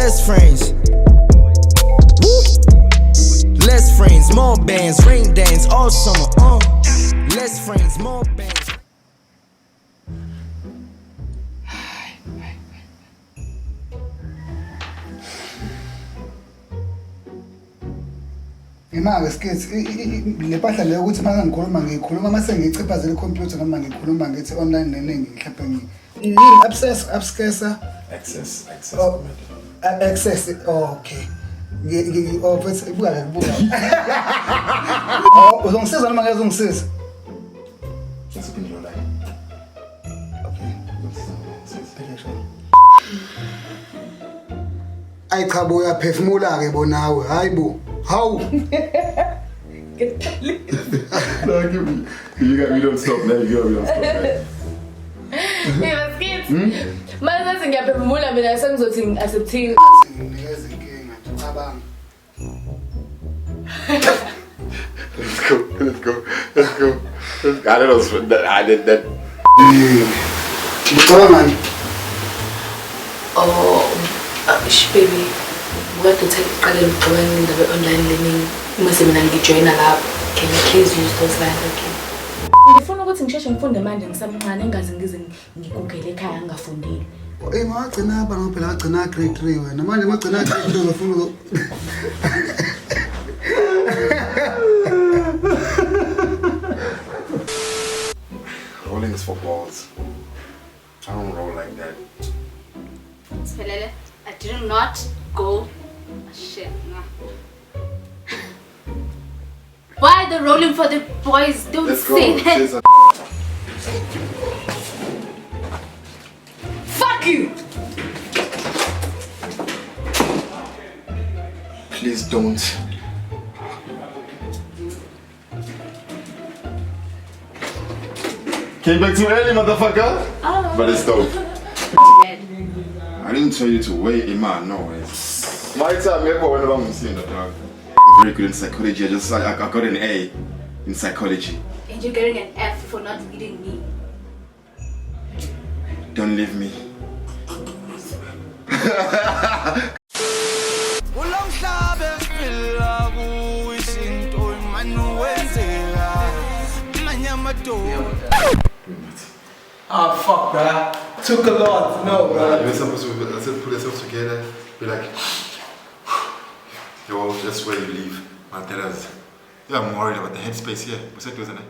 less friends. Less friends, more bands, rain dance all summer. Less friends, more bands. Imake Skits le pahla leyo ukuthi manje ngikhuluma mase ngichiphazela icomputer noma ngikhuluma ngithi online neningi mhlawumbe access okay bese ibuka uzongisiza noma ngeke uzongisiza Sesiphendula la. okay ay cha bo uyaphefumula ke bonawe hayibo how No, you don't stop now. You don't stop now. Hey, Skits. Manje ngiyaphefumula mina sengizothi accepting. Nginikeza inkinga ngicabanga. Let's go. I don't know. I did that. Ngicabanga manje. Baby. What to take qaleni ucabanga indaba online learning mase mina ngijoina lapho. Can you please use those lines again? Ngifuna ukuthi ngisheshe ngifunde manje ngisamncane engazi ngize ngigugele ekhaya ngingafundile. Ngagcina apha ngophela ngagcina grade 3 wena manje magcina grade 3 ngifuna Rolling is for balls. I don't roll like that. Spelele, I did not go. Shit, nah. Why the rolling for the boys? Don't Let's say go. that. Fuck you! Please don't. Came back too early, motherfucker. Oh. But it's dope. I didn't tell you to wait, man. No way. My time, whenever I'm seeing the dog. I'm very good in psychology. I got an A in psychology. And you're getting an F for not reading me. Don't leave me. Ah, fuck, bruh. Took a lot. No, bruh. We're supposed to put ourselves together. Be like, yo, that's where you leave. But yeah, I'm worried about the headspace here. What's that, wasn't it?